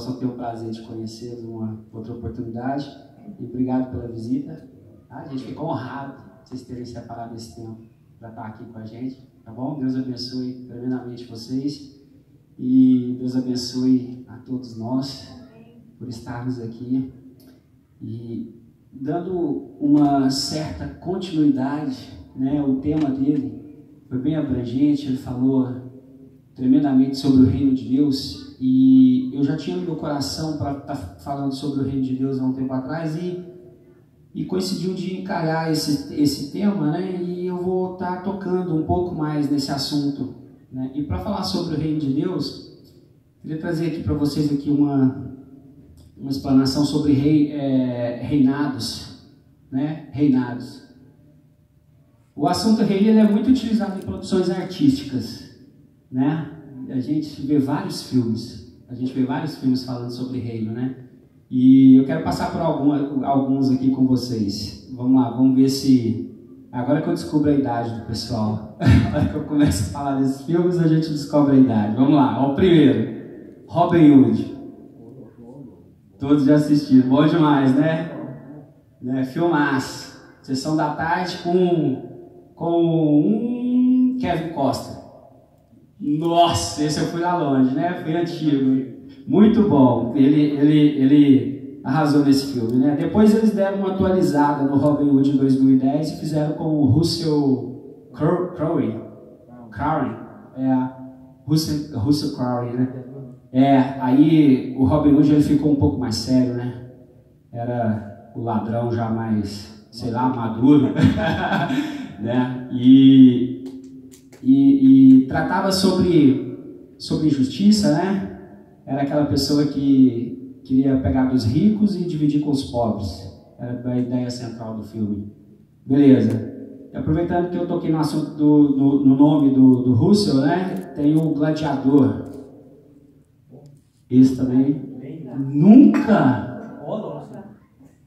possam ter o prazer de conhecê-los numa outra oportunidade. E obrigado pela visita. A gente ficou honrado de vocês terem separado esse tempo para estar aqui com a gente, tá bom? Deus abençoe tremendamente vocês e Deus abençoe a todos nós por estarmos aqui e dando uma certa continuidade, né? O tema dele foi bem abrangente, ele falou tremendamente sobre o reino de Deus e eu já tinha no meu coração para estar falando sobre o reino de Deus há um tempo atrás e coincidiu de encarar esse tema, né? E eu vou estar tocando um pouco mais nesse assunto, né? E para falar sobre o reino de Deus, queria trazer aqui para vocês aqui uma explanação sobre reinados, né? Reinados. O assunto reino ele é muito utilizado em produções artísticas, né? A gente vê vários filmes falando sobre reino, né? E eu quero passar por alguns aqui com vocês. Vamos lá, vamos ver se... Agora que eu descubro a idade do pessoal. Agora que eu começo a falar desses filmes, a gente descobre a idade. Vamos lá, ó, o primeiro. Robin Hood. Todos já assistiram. Bom demais, né? Filmaço. Sessão da tarde com Kevin Costner. Nossa, esse eu fui lá longe, né? Foi antigo. Muito bom, ele arrasou nesse filme, né? Depois eles deram uma atualizada no Robin Hood em 2010 e fizeram com o Russell Crowe, Russell Crowe, né? Aí o Robin Hood ele ficou um pouco mais sério, né? Era o ladrão já mais, sei lá, maduro, né? E tratava sobre injustiça, né? Era aquela pessoa que queria pegar dos ricos e dividir com os pobres. Era a ideia central do filme. Beleza. E aproveitando que eu toquei no assunto no nome do Russell, né? Tem o Gladiador. Esse também. Nunca?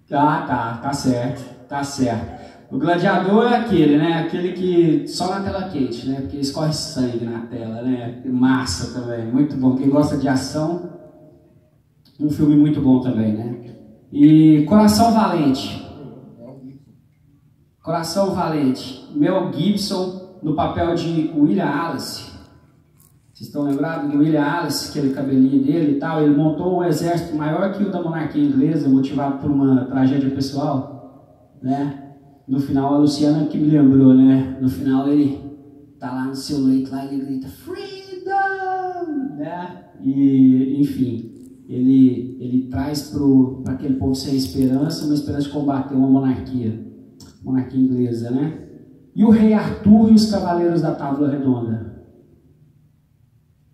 Tá certo. Tá certo. O Gladiador é aquele, né? Aquele que só na tela quente, né? Porque escorre sangue na tela, né? Massa também, muito bom. Quem gosta de ação, um filme muito bom também, né? E Coração Valente. Coração Valente. Mel Gibson no papel de William Wallace. Vocês estão lembrados de William Wallace, aquele cabelinho dele e tal? Ele montou um exército maior que o da monarquia inglesa, motivado por uma tragédia pessoal, né? No final, a Luciana que me lembrou, né? No final ele tá lá no seu leito, lá ele grita Freedom! Né? E, enfim, ele traz para aquele povo sem esperança, uma esperança de combater uma monarquia inglesa, né? E o Rei Arthur e os Cavaleiros da Távola Redonda.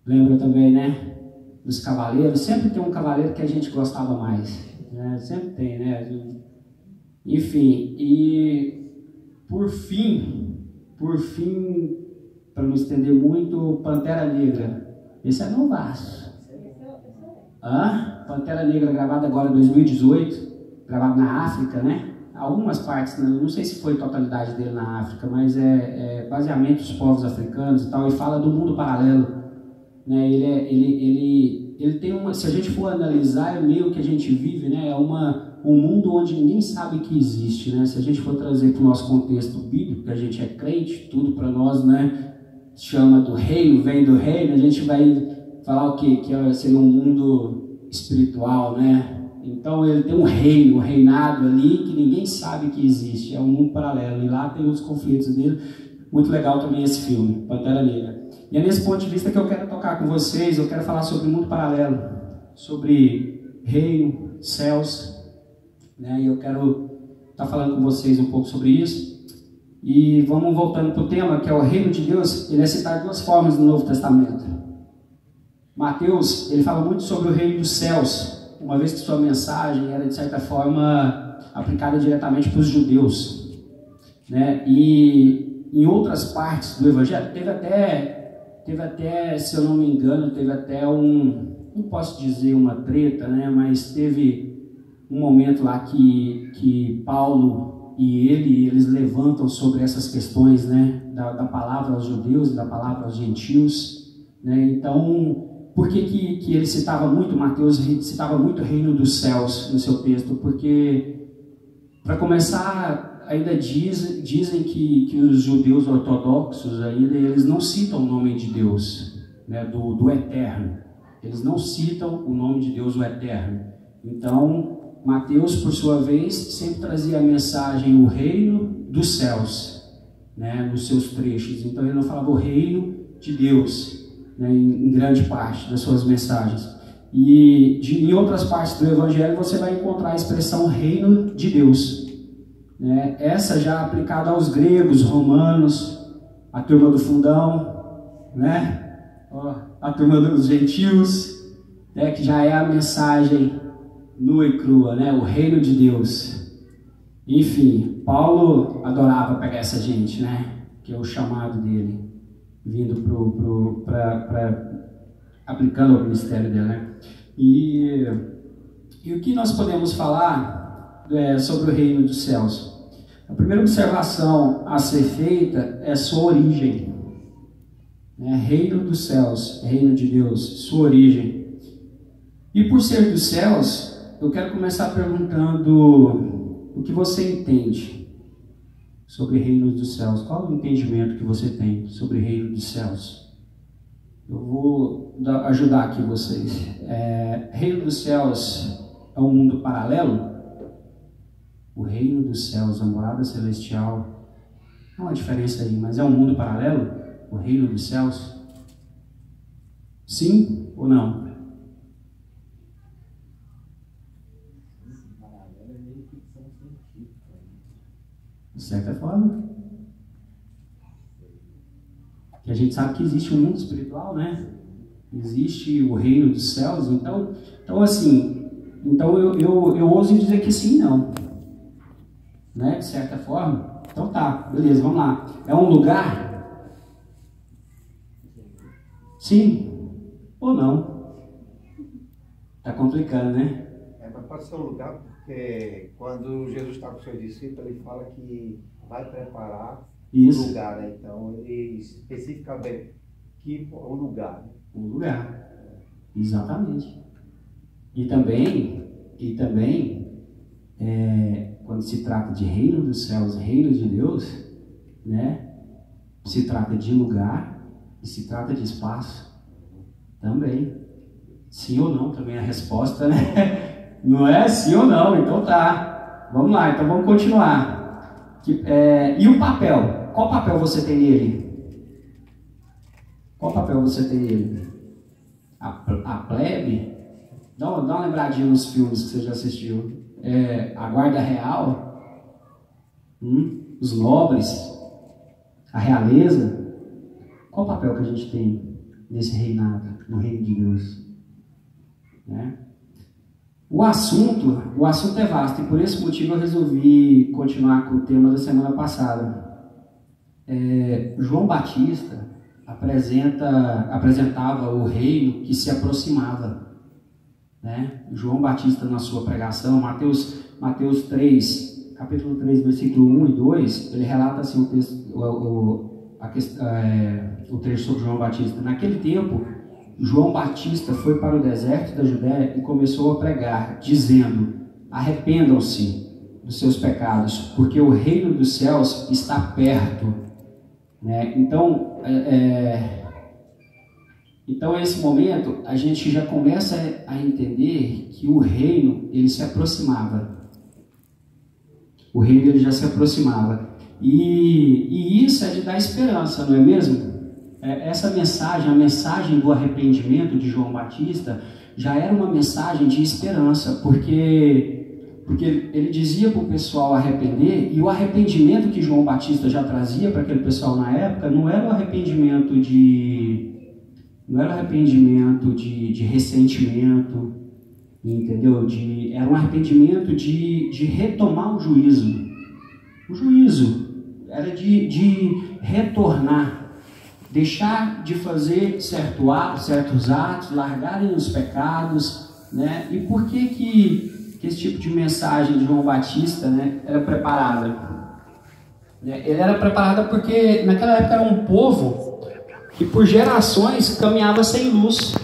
Lembra também, né? Dos cavaleiros. Sempre tem um cavaleiro que a gente gostava mais, né? Sempre tem, né? Enfim, e por fim, para não estender muito, Pantera Negra. Esse é novaço. Pantera Negra, gravada agora em 2018, gravado na África, né? Algumas partes, né? Não sei se foi a totalidade dele na África, mas é baseamento dos povos africanos e tal, e fala do mundo paralelo, né? Ele tem uma, se a gente for analisar, é meio que a gente vive, né? É um mundo onde ninguém sabe que existe, né? Se a gente for trazer para o nosso contexto bíblico, que a gente é crente, tudo para nós, né? Chama do reino, vem do reino, a gente vai falar o quê? Que seria um mundo espiritual, né? Então ele tem um reino, um reinado ali que ninguém sabe que existe, é um mundo paralelo, e lá tem os conflitos dele. Muito legal também esse filme, Pantera Negra. E é nesse ponto de vista que eu quero tocar com vocês, eu quero falar sobre o mundo paralelo, sobre reino, céus, né? E eu quero estar falando com vocês um pouco sobre isso. E vamos voltando para o tema, que é o reino de Deus. Ele é citado de duas formas no Novo Testamento. Mateus, ele fala muito sobre o reino dos céus, uma vez que sua mensagem era, de certa forma, aplicada diretamente para os judeus, né? E em outras partes do Evangelho, teve até, se eu não me engano, teve até não posso dizer uma treta, né? Mas teve um momento lá que Paulo e eles levantam sobre essas questões, né? Da palavra aos judeus e da palavra aos gentios, né? Então, Por que ele citava muito, Mateus citava muito o reino dos céus no seu texto? Porque, para começar, ainda dizem que os judeus ortodoxos ainda eles não citam o nome de Deus, né, do Eterno. Eles não citam o nome de Deus, o Eterno. Então, Mateus, por sua vez, sempre trazia a mensagem, o reino dos céus, né, nos seus trechos. Então, ele não falava o reino de Deus, né, em grande parte das suas mensagens. E em outras partes do Evangelho você vai encontrar a expressão reino de Deus, né? Essa já aplicada aos gregos, romanos, a turma do fundão, né? A turma dos gentios, né? Que já é a mensagem nua e crua, né? O reino de Deus. Enfim, Paulo adorava pegar essa gente, né? Que é o chamado dele, vindo aplicando ao ministério dela, né? E o que nós podemos falar sobre o reino dos céus? A primeira observação a ser feita é sua origem, né? Reino dos céus, reino de Deus, sua origem. E por ser dos céus, eu quero começar perguntando o que você entende sobre o reino dos céus. Qual o entendimento que você tem sobre o reino dos céus? Eu vou ajudar aqui vocês. Reino dos céus é um mundo paralelo? O reino dos céus, a morada celestial, não há diferença aí, mas é um mundo paralelo? O reino dos céus? Sim ou não? De certa forma. Que a gente sabe que existe um mundo espiritual, né? Existe o reino dos céus, então eu ouso dizer que sim e não, né? De certa forma. Então tá, beleza, vamos lá. É um lugar? Sim ou não? Tá complicando, né? Mas pode ser um lugar porque quando Jesus está com os seus discípulos, ele fala que vai preparar isso. Um lugar, né? Então ele especifica bem que um lugar. Né? Um lugar, exatamente. E também quando se trata de reino dos céus, reino de Deus, né? Se trata de lugar e se trata de espaço também. Sim ou não também é a resposta, né? Não é sim ou não, então tá. Vamos lá, então vamos continuar. E o papel? Qual papel você tem nele? Qual papel você tem nele? A plebe? Dá uma lembradinha nos filmes que você já assistiu. A guarda real? Os nobres? A realeza? Qual papel que a gente tem nesse reinado, no reino de Deus? Né? O assunto é vasto e por esse motivo eu resolvi continuar com o tema da semana passada. João Batista apresentava o reino que se aproximava, né? João Batista na sua pregação, Mateus 3, capítulo 3, versículo 1 e 2, ele relata assim o trecho sobre João Batista. Naquele tempo, João Batista foi para o deserto da Judéia e começou a pregar, dizendo: arrependam-se dos seus pecados, porque o reino dos céus está perto. Né? Então, nesse momento, a gente já começa a entender que o reino, ele se aproximava. O reino, ele já se aproximava. E isso é de dar esperança, não é mesmo? Essa mensagem, a mensagem do arrependimento de João Batista, já era uma mensagem de esperança, porque ele dizia para o pessoal arrepender, e o arrependimento que João Batista já trazia para aquele pessoal na época não era o arrependimento de ressentimento, entendeu? Era um arrependimento de retomar o juízo. O juízo era de retornar, deixar de fazer certos atos, largarem os pecados, né? E por que esse tipo de mensagem de João Batista, né, era preparada? Ele era preparada porque naquela época era um povo que por gerações caminhava sem luz.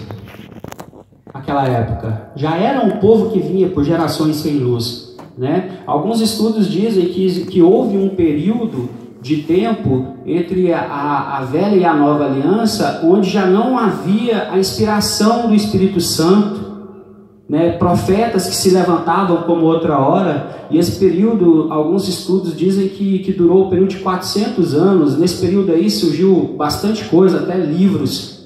naquela época. Já era um povo que vinha por gerações sem luz, né? Alguns estudos dizem que houve um período de tempo entre a velha e a nova aliança, onde já não havia a inspiração do Espírito Santo, né? Profetas que se levantavam como outra hora, e esse período, alguns estudos dizem que durou um período de 400 anos. Nesse período aí surgiu bastante coisa, até livros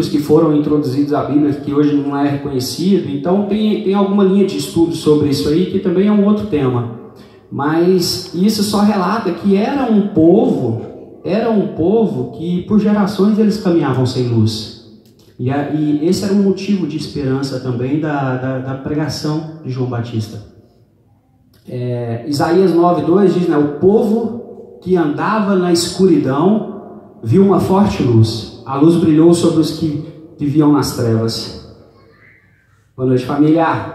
que foram introduzidos à Bíblia, que hoje não é reconhecido. Então tem alguma linha de estudo sobre isso aí, que também é um outro tema. Mas isso só relata que era um povo que por gerações eles caminhavam sem luz. E esse era um motivo de esperança também da pregação de João Batista. Isaías 9:2 diz, né, o povo que andava na escuridão viu uma forte luz. A luz brilhou sobre os que viviam nas trevas. Boa noite, família.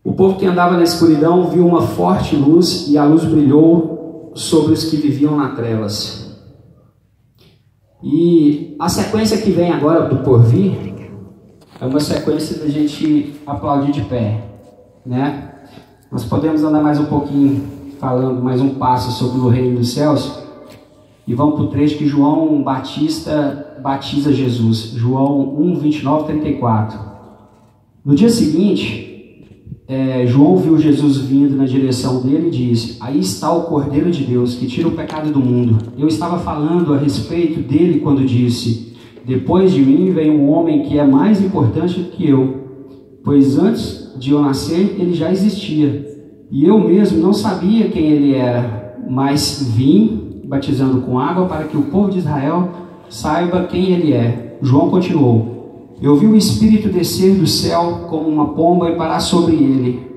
O povo que andava na escuridão viu uma forte luz, e a luz brilhou sobre os que viviam nas trevas. E a sequência que vem agora do porvir é uma sequência da gente aplaudir de pé, né? Nós podemos andar mais um pouquinho, falando mais um passo sobre o reino dos céus, e vamos para o trecho que João Batista batiza Jesus. João 1:29-34. No dia seguinte, João viu Jesus vindo na direção dele e disse: aí está o Cordeiro de Deus, que tira o pecado do mundo. Eu estava falando a respeito dele quando disse: depois de mim vem um homem que é mais importante do que eu, pois antes de eu nascer ele já existia, e eu mesmo não sabia quem ele era, mas vim batizando com água para que o povo de Israel saiba quem ele é. João continuou: eu vi o Espírito descer do céu como uma pomba e parar sobre ele.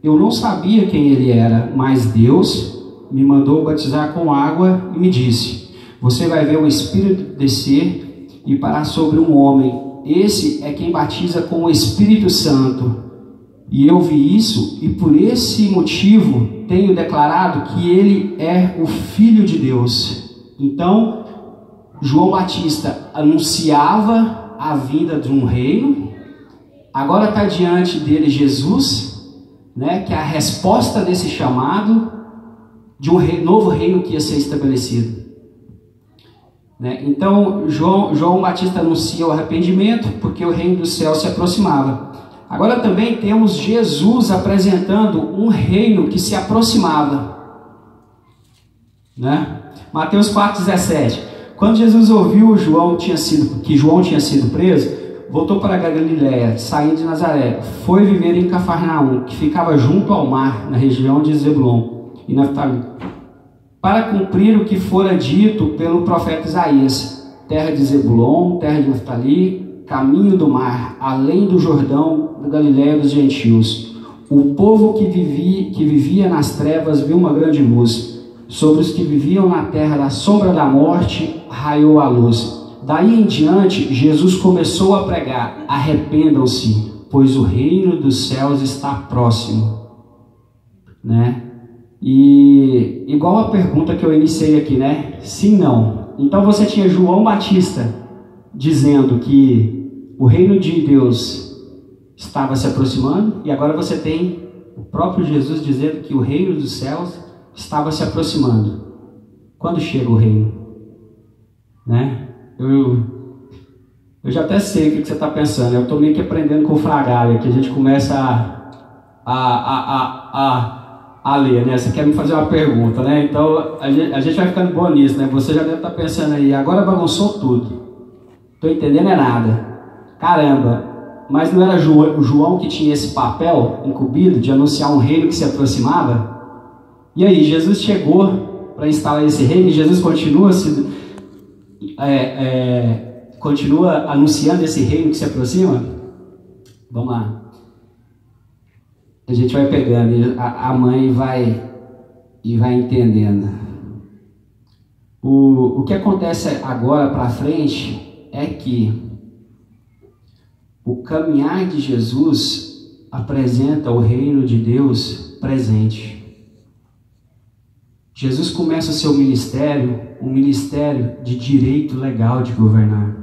Eu não sabia quem ele era, mas Deus me mandou batizar com água e me disse: você vai ver o Espírito descer e parar sobre um homem. Esse é quem batiza com o Espírito Santo. E eu vi isso, e por esse motivo tenho declarado que ele é o Filho de Deus. Então, João Batista anunciava a vinda de um reino. Agora está diante dele Jesus, né, que é a resposta desse chamado de um novo reino que ia ser estabelecido, né? Então João Batista anuncia o arrependimento, porque o reino do céu se aproximava. Agora também temos Jesus apresentando um reino que se aproximava, né? Mateus 4:17. Quando Jesus ouviu que João tinha sido preso, voltou para a Galiléia, saindo de Nazaré, foi viver em Cafarnaum, que ficava junto ao mar, na região de Zebulon e Naftali, para cumprir o que fora dito pelo profeta Isaías: terra de Zebulon, terra de Naftali, caminho do mar, além do Jordão, da Galiléia dos gentios. O povo que vivia nas trevas viu uma grande luz. Sobre os que viviam na terra da sombra da morte, raiou a luz. Daí em diante, Jesus começou a pregar: arrependam-se, pois o reino dos céus está próximo, né? E igual a pergunta que eu iniciei aqui, né? Sim, não. Então você tinha João Batista dizendo que o reino de Deus estava se aproximando, e agora você tem o próprio Jesus dizendo que o reino dos céus estava se aproximando. Quando chega o reino, né? Eu já até sei o que você está pensando. Eu estou meio que aprendendo com o Fragalha, que a gente começa a ler, né? Você quer me fazer uma pergunta, né? Então a gente vai ficando bom nisso, né? Você já deve estar pensando aí: agora bagunçou tudo, estou entendendo é nada, caramba. Mas não era o João que tinha esse papel incumbido de anunciar um reino que se aproximava? E aí, Jesus chegou para instalar esse reino, e Jesus continua anunciando esse reino que se aproxima? Vamos lá. A gente vai pegando, e a mãe vai entendendo. O que acontece agora para frente é que o caminhar de Jesus apresenta o reino de Deus presente. Jesus começa o seu ministério, um ministério de direito legal de governar.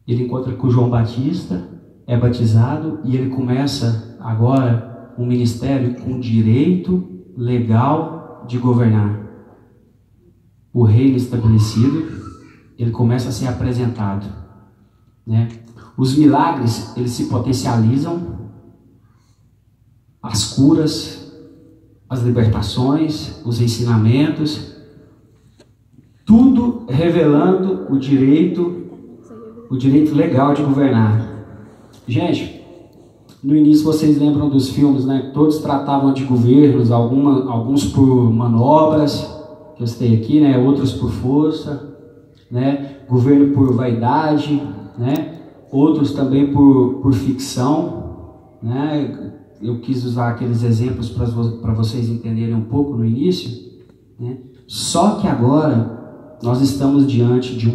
Ele encontra com João Batista, é batizado e ele começa agora um ministério com direito legal de governar. O reino estabelecido, ele começa a ser apresentado, né? Os milagres, eles se potencializam, as curas, as libertações, os ensinamentos, tudo revelando o direito legal de governar. Gente, no início vocês lembram dos filmes, né? Todos tratavam de governos, alguns por manobras, que eu citei aqui, né? Outros por força, né? Governo por vaidade, né? Outros também por ficção, né? Eu quis usar aqueles exemplos para vocês entenderem um pouco no início, né? Só que agora nós estamos diante de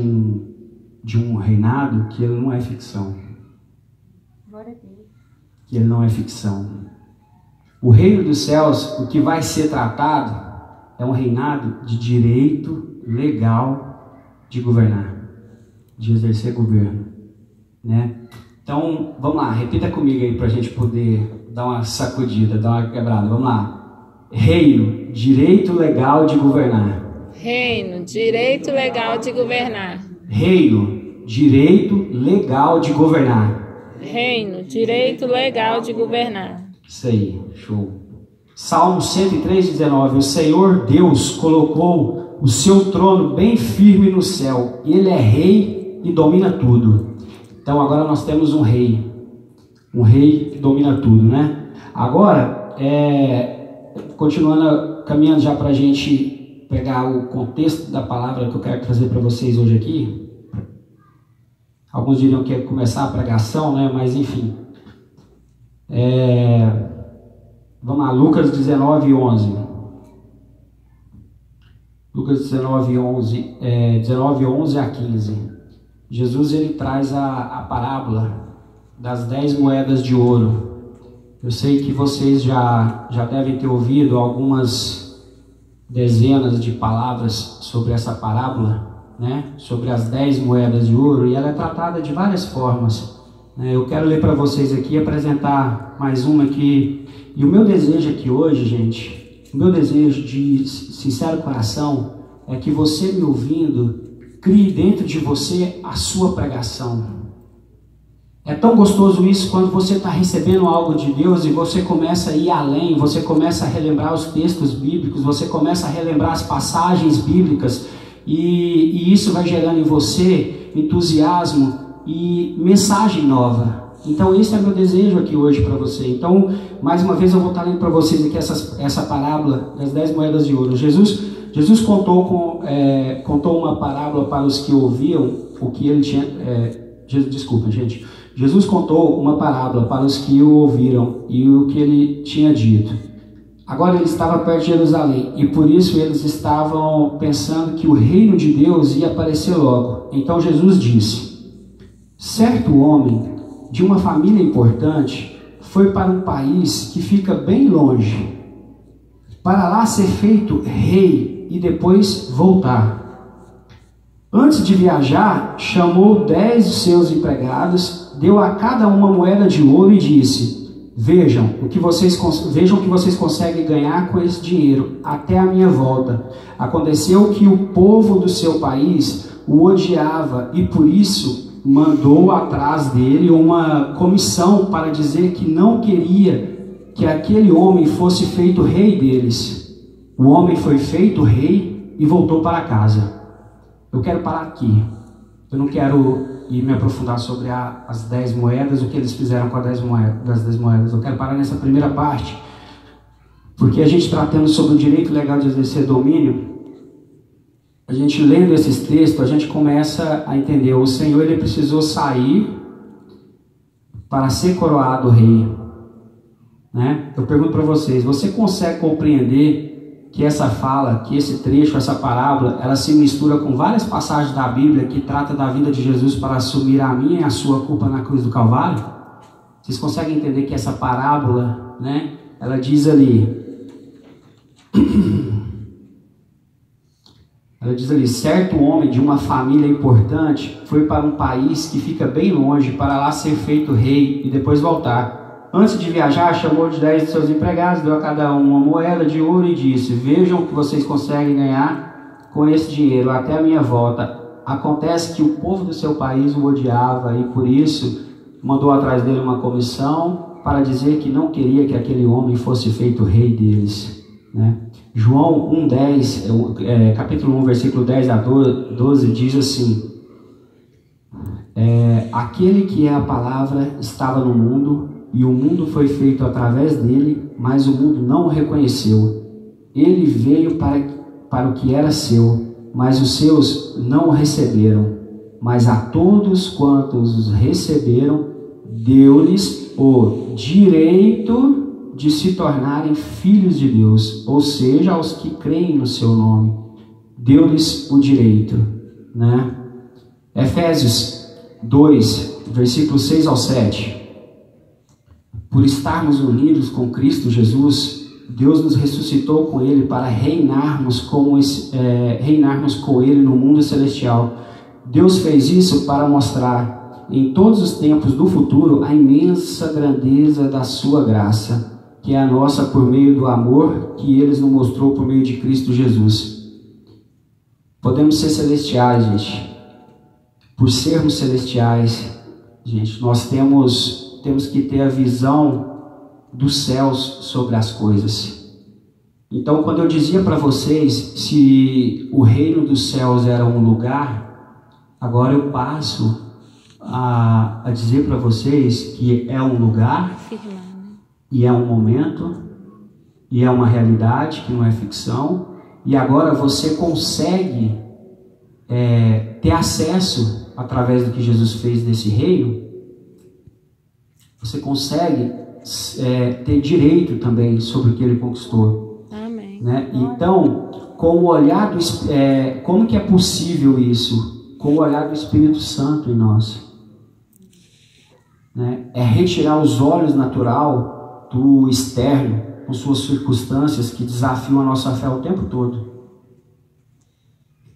um reinado que ele não é ficção. Que ele não é ficção. O reino dos céus, o que vai ser tratado é um reinado de direito legal de governar, de exercer governo, né? Então, vamos lá, repita comigo aí para a gente poder dar uma sacudida, dar uma quebrada. Vamos lá. Reino, direito legal de governar. Reino, direito legal de governar. Reino, direito legal de governar. Reino, direito legal de governar. Isso aí, show. Salmo 103:19. O Senhor Deus colocou o seu trono bem firme no céu. Ele é rei e domina tudo. Então agora nós temos um rei que domina tudo, né? Agora, continuando, caminhando já para a gente pegar o contexto da palavra que eu quero trazer para vocês hoje aqui. Alguns diriam que é começar a pregação, né? Mas enfim. Vamos lá, Lucas 19:11. Lucas 19:11, 19:11 a 15. Jesus ele traz a parábola das 10 moedas de ouro. Eu sei que vocês já devem ter ouvido algumas dezenas de palavras sobre essa parábola, né? Sobre as 10 moedas de ouro, e ela é tratada de várias formas. Eu quero ler para vocês aqui, apresentar mais uma aqui. E o meu desejo aqui hoje, gente, o meu desejo de sincero coração é que você me ouvindo crie dentro de você a sua pregação. É tão gostoso isso quando você está recebendo algo de Deus e você começa a ir além, você começa a relembrar os textos bíblicos, você começa a relembrar as passagens bíblicas e isso vai gerando em você entusiasmo e mensagem nova. Então esse é meu desejo aqui hoje para você. Então, mais uma vez eu vou estar lendo para vocês aqui essa parábola das 10 moedas de ouro. Jesus contou uma parábola para os que ouviam o que ele tinha... Desculpa, gente. Jesus contou uma parábola para os que o ouviram e o que ele tinha dito. Agora ele estava perto de Jerusalém e por isso eles estavam pensando que o reino de Deus ia aparecer logo. Então Jesus disse: certo homem de uma família importante foi para um país que fica bem longe, para lá ser feito rei e depois voltar. Antes de viajar, chamou 10 de seus empregados, deu a cada uma moeda de ouro e disse: vejam o que vocês conseguem ganhar com esse dinheiro até a minha volta. Aconteceu que o povo do seu país o odiava e por isso mandou atrás dele uma comissão para dizer que não queria que aquele homem fosse feito rei deles. O homem foi feito rei e voltou para casa. Eu quero parar aqui. Eu não quero ir me aprofundar sobre as 10 moedas, o que eles fizeram com das 10 moedas. Eu quero parar nessa primeira parte, porque a gente tratando sobre o direito legal de exercer domínio, a gente lendo esses textos, a gente começa a entender, o Senhor ele precisou sair para ser coroado rei, né? Eu pergunto para vocês, você consegue compreender que essa fala, que esse trecho, essa parábola, ela se mistura com várias passagens da Bíblia que trata da vinda de Jesus para assumir a minha e a sua culpa na cruz do Calvário? Vocês conseguem entender que essa parábola, né, ela diz ali, Ela diz ali: certo homem de uma família importante foi para um país que fica bem longe para lá ser feito rei e depois voltar. Antes de viajar, chamou de 10 de seus empregados, deu a cada um uma moeda de ouro e disse: vejam o que vocês conseguem ganhar com esse dinheiro até a minha volta. Acontece que o povo do seu país o odiava e por isso mandou atrás dele uma comissão para dizer que não queria que aquele homem fosse feito rei deles, né? João 1:10, capítulo 1, versículo 10 a 12 diz assim: aquele que é a palavra estava no mundo e o mundo foi feito através dele, mas o mundo não o reconheceu. Ele veio para o que era seu, mas os seus não o receberam. Mas a todos quantos os receberam, deu-lhes o direito de se tornarem filhos de Deus, ou seja, aos que creem no seu nome. Deu-lhes o direito, né? Efésios 2, versículos 6 ao 7. Por estarmos unidos com Cristo Jesus, Deus nos ressuscitou com Ele para reinarmos com Ele no mundo celestial. Deus fez isso para mostrar em todos os tempos do futuro a imensa grandeza da sua graça, que é a nossa por meio do amor que Ele nos mostrou por meio de Cristo Jesus. Podemos ser celestiais, gente. Por sermos celestiais, gente, nós temos que ter a visão dos céus sobre as coisas. Então, quando eu dizia para vocês se o reino dos céus era um lugar, agora eu passo a dizer para vocês que é um lugar, e é um momento, e é uma realidade que não é ficção, e agora você consegue ter acesso através do que Jesus fez nesse reino. Você consegue ter direito também sobre o que Ele conquistou. Amém. Né? Então, com o olhar como que é possível isso? Com o olhar do Espírito Santo em nós. Né? É retirar os olhos natural do externo, com suas circunstâncias que desafiam a nossa fé o tempo todo.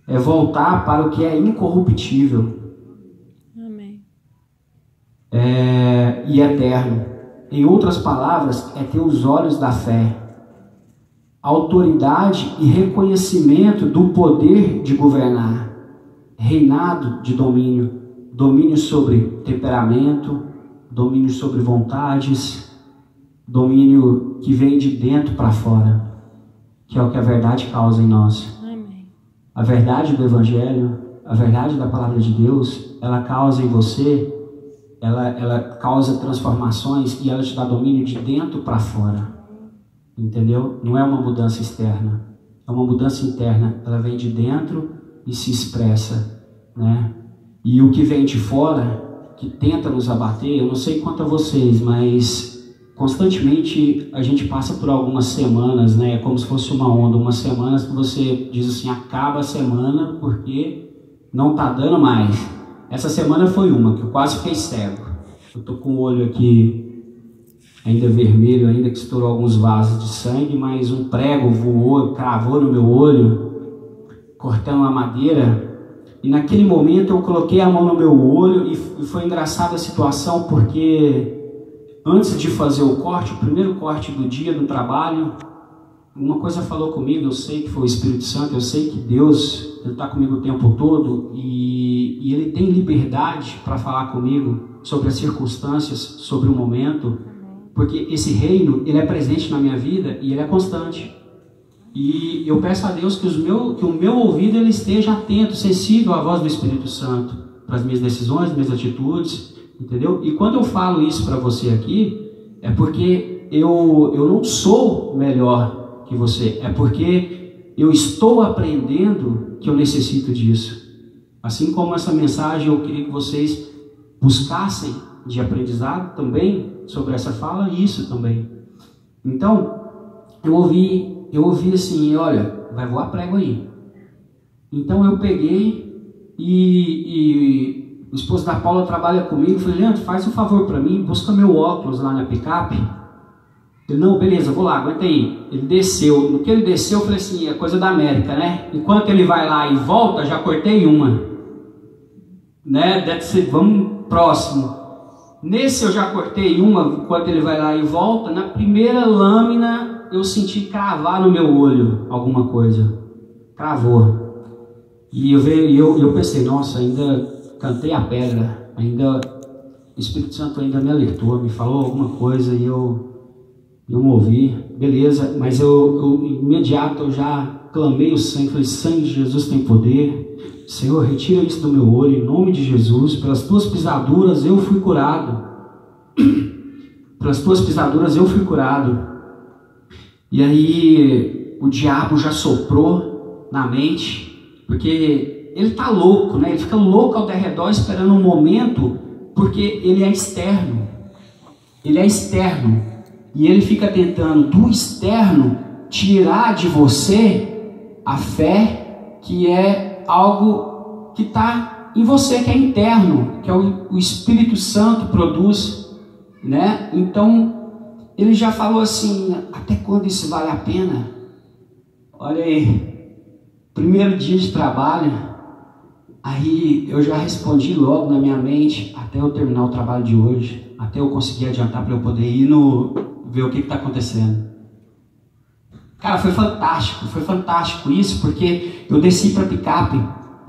É voltar para o que é incorruptível. Amém. E eterno. Em outras palavras, é ter os olhos da fé, autoridade e reconhecimento do poder de governar, reinado de domínio, domínio sobre temperamento, domínio sobre vontades, domínio que vem de dentro para fora, que é o que a verdade causa em nós. Amém. A verdade do Evangelho, a verdade da Palavra de Deus, ela causa em você, ela causa transformações e ela te dá domínio de dentro para fora. Entendeu? Não é uma mudança externa, é uma mudança interna. Ela vem de dentro e se expressa, né? E o que vem de fora, que tenta nos abater, eu não sei quanto a vocês, mas constantemente a gente passa por algumas semanas, né? É como se fosse uma onda, umas semanas que você diz assim: acaba a semana porque não tá dando mais. Essa semana foi uma que eu quase fiquei cego. Eu tô com o olho aqui ainda vermelho, ainda que estourou alguns vasos de sangue, mas um prego voou, cravou no meu olho, cortando a madeira. E naquele momento eu coloquei a mão no meu olho e foi engraçada a situação, porque antes de fazer o corte, o primeiro corte do dia no trabalho, uma coisa falou comigo. Eu sei que foi o Espírito Santo, eu sei que Deus, Ele está comigo o tempo todo e Ele tem liberdade para falar comigo sobre as circunstâncias, sobre o momento, porque esse reino, ele é presente na minha vida e ele é constante. E eu peço a Deus que o meu ouvido ele esteja atento, sensível à voz do Espírito Santo, para as minhas decisões, minhas atitudes, entendeu? E quando eu falo isso para você aqui, é porque eu não sou melhor que você, é porque eu estou aprendendo que eu necessito disso. Assim como essa mensagem, eu queria que vocês buscassem de aprendizado também sobre essa fala, e isso também. Então, eu ouvi assim: olha, vai voar prego aí. Então eu peguei e o esposo da Paula trabalha comigo. Eu falei: Leandro, faz um favor para mim, busca meu óculos lá na picape. Ele, não, beleza, vou lá, aguenta aí. Ele desceu. No que ele desceu, eu falei assim, é coisa da América, né? Enquanto ele vai lá e volta, já cortei uma. Né? Vamos próximo. Nesse eu já cortei uma, enquanto ele vai lá e volta. Na primeira lâmina, eu senti cravar no meu olho alguma coisa. Cravou. E eu pensei, nossa, ainda cantei a pedra. Ainda o Espírito Santo ainda me alertou, me falou alguma coisa e eu não ouvi, beleza, mas imediato eu já clamei o sangue, falei, sangue de Jesus tem poder, Senhor, retira isso do meu olho, em nome de Jesus, pelas tuas pisaduras eu fui curado, pelas tuas pisaduras eu fui curado. E aí o diabo já soprou na mente, porque ele tá louco, né? Ele fica louco ao derredor esperando um momento, porque ele é externo, e ele fica tentando do externo tirar de você a fé, que é algo que está em você, que é interno, que é o Espírito Santo produz, né? Então ele já falou assim, até quando isso vale a pena? Olha aí, primeiro dia de trabalho. Aí eu já respondi logo na minha mente, até eu terminar o trabalho de hoje, até eu conseguir adiantar para eu poder ir ver o que está acontecendo. Cara, foi fantástico isso, porque eu desci para picape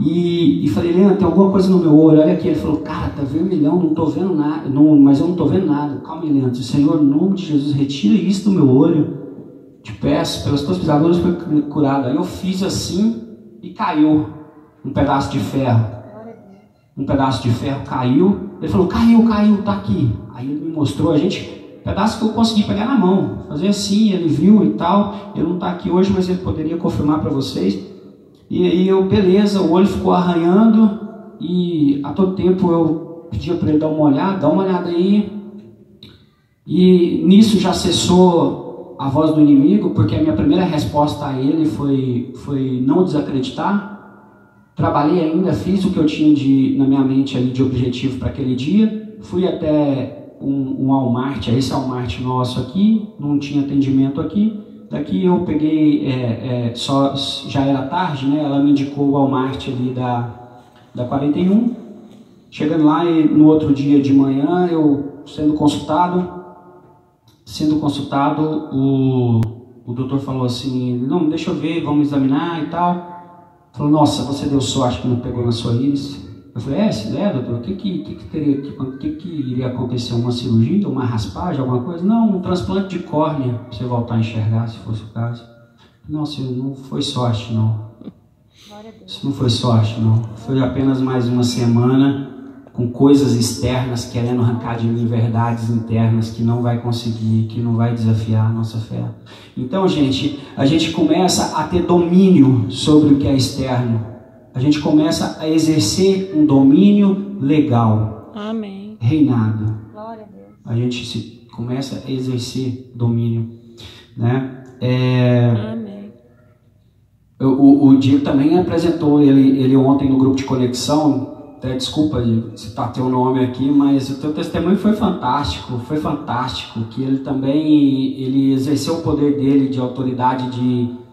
e falei, Leandro, tem alguma coisa no meu olho, olha aqui. Ele falou, cara, tá vermelhão, não tô vendo nada, mas eu não tô vendo nada. Calma aí, Leandro, Senhor, em nome de Jesus, retira isso do meu olho, te peço, pelas tuas pisaduras foi curado. Aí eu fiz assim e caiu um pedaço de ferro. Um pedaço de ferro caiu. Ele falou, caiu, tá aqui. Aí ele me mostrou, pedaço que eu consegui pegar na mão. Fazer assim, ele viu e tal. Ele não tá aqui hoje, mas ele poderia confirmar para vocês. E aí beleza, o olho ficou arranhando. E a todo tempo eu pedia para ele dar uma olhada aí. E nisso já cessou a voz do inimigo, porque a minha primeira resposta a ele foi não desacreditar. Trabalhei ainda, fiz o que eu tinha na minha mente ali de objetivo para aquele dia. Fui até um Walmart, esse Walmart nosso aqui, não tinha atendimento aqui. Daqui eu peguei, já era tarde, né? Ela me indicou o Walmart ali da 41. Chegando lá, e no outro dia de manhã, eu sendo consultado, o doutor falou assim, não, deixa eu ver, vamos examinar e tal. Falou, nossa, você deu sorte que não pegou na sua íris. Eu falei, doutor, o que iria acontecer? Uma cirurgia, uma raspagem, alguma coisa? Não, um transplante de córnea, para você voltar a enxergar, se fosse o caso. Não, senhor, não foi sorte, não. Isso não foi sorte, não. Foi apenas mais uma semana com coisas externas querendo arrancar de mim verdades internas que não vai conseguir, que não vai desafiar a nossa fé. Então, gente, a gente começa a ter domínio sobre o que é externo. A gente começa a exercer um domínio legal. Amém. Reinado. Glória a Deus. A gente começa a exercer domínio, né? Amém. O Diego também apresentou ele ontem no grupo de conexão. Até desculpa citar teu nome aqui, mas o teu testemunho foi fantástico, que ele também exerceu o poder dele de autoridade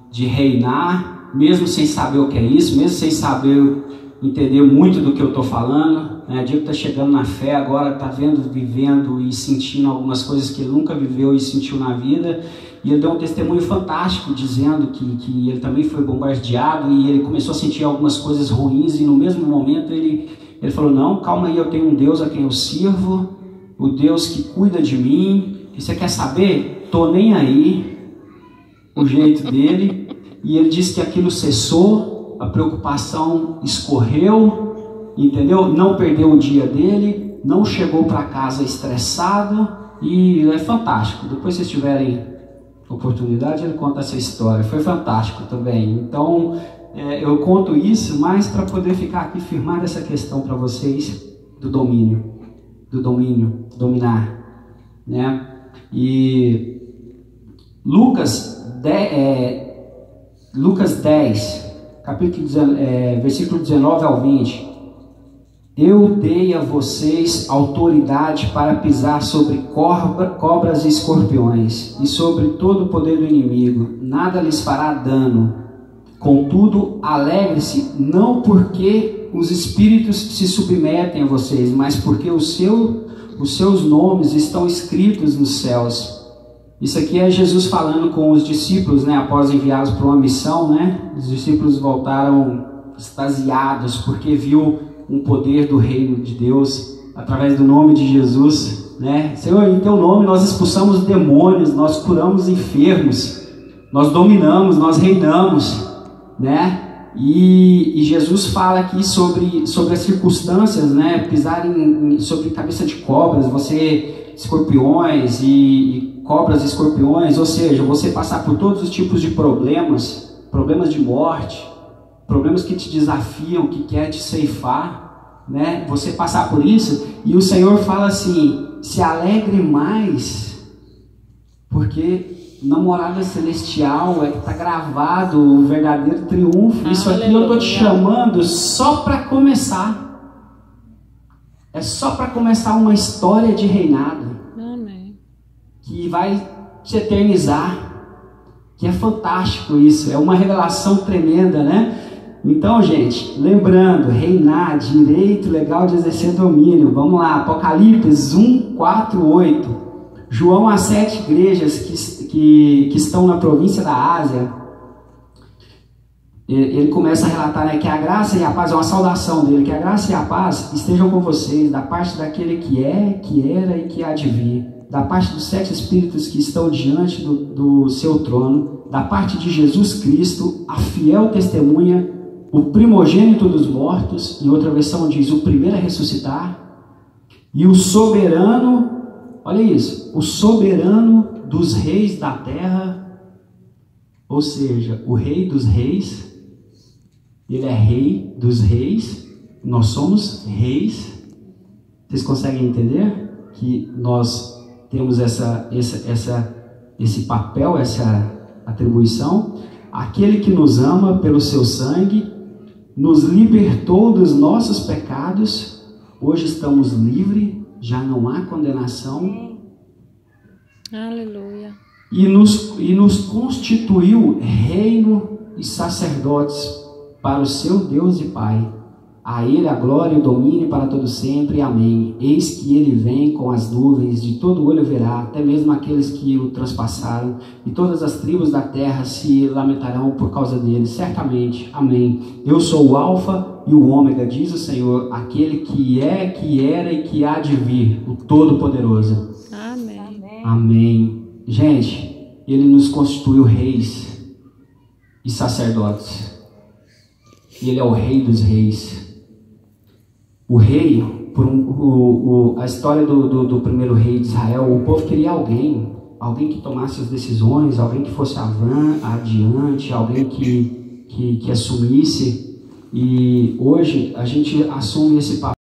de reinar, mesmo sem saber o que é isso, mesmo sem saber entender muito do que eu estou falando, né? O Diego está chegando na fé agora, está vivendo e sentindo algumas coisas que ele nunca viveu e sentiu na vida, e ele deu um testemunho fantástico dizendo que ele também foi bombardeado e ele começou a sentir algumas coisas ruins, e no mesmo momento ele falou, não, calma aí, eu tenho um Deus a quem eu sirvo, o Deus que cuida de mim, e você quer saber? Tô nem aí, o jeito dele. E ele disse que aquilo cessou, a preocupação escorreu, entendeu? Não perdeu o dia dele, não chegou para casa estressado, e é fantástico. Depois vocês tiverem oportunidade, ele conta essa história, foi fantástico também. Então eu conto isso mais para poder ficar aqui firmar essa questão para vocês do domínio, dominar, né? E Lucas 10, versículo 19 ao 20. Eu dei a vocês autoridade para pisar sobre cobras e escorpiões, e sobre todo o poder do inimigo. Nada lhes fará dano. Contudo, alegre-se, não porque os espíritos se submetem a vocês, mas porque os seus nomes estão escritos nos céus. Isso aqui é Jesus falando com os discípulos, né, após enviá-los para uma missão, né? Os discípulos voltaram extasiados porque viu um poder do reino de Deus através do nome de Jesus, né? Senhor, em teu nome nós expulsamos demônios, nós curamos enfermos, nós dominamos, nós reinamos, né? E Jesus fala aqui sobre as circunstâncias, né? Pisar sobre cabeça de cobras, escorpiões e cobras e escorpiões, ou seja, você passar por todos os tipos de problemas de morte, problemas que te desafiam, que quer te ceifar, né? Você passar por isso, e o Senhor fala assim: se alegre mais, porque na morada celestial é que está gravado o verdadeiro triunfo. Isso aqui eu estou te chamando só para começar. É só para começar uma história de reinado. Amém. Que vai te eternizar. Que é fantástico isso. É uma revelação tremenda, né? Então, gente, lembrando, reinar, direito legal de exercer domínio. Vamos lá, Apocalipse 1, 4, 8. João, as 7 igrejas que estão na província da Ásia, ele começa a relatar, né, que a graça e a paz, é uma saudação dele, que a graça e a paz estejam com vocês, da parte daquele que é, que era e que há de vir, da parte dos 7 espíritos que estão diante do seu trono, da parte de Jesus Cristo, a fiel testemunha, o primogênito dos mortos, em outra versão diz o primeiro a ressuscitar, e o soberano, olha isso, o soberano dos reis da terra, ou seja, o rei dos reis. Ele é rei dos reis, nós somos reis. Vocês conseguem entender que nós temos esse papel, essa atribuição? Aquele que nos ama pelo seu sangue, nos libertou dos nossos pecados, hoje estamos livres, já não há condenação. Aleluia. E nos constituiu reino e sacerdotes para o seu Deus e Pai. A Ele a glória e o domínio para todo sempre. Amém. Eis que Ele vem com as nuvens, de todo olho verá, até mesmo aqueles que o transpassaram, e todas as tribos da terra se lamentarão por causa dele, certamente. Amém. Eu sou o Alfa e o Ômega, diz o Senhor, aquele que é, que era e que há de vir, o Todo-Poderoso. Amém. Amém. Gente, Ele nos constituiu reis e sacerdotes. E Ele é o Rei dos Reis. O rei, a história do primeiro rei de Israel, o povo queria alguém que tomasse as decisões, alguém que fosse adiante, alguém que assumisse. E hoje a gente assume esse papel.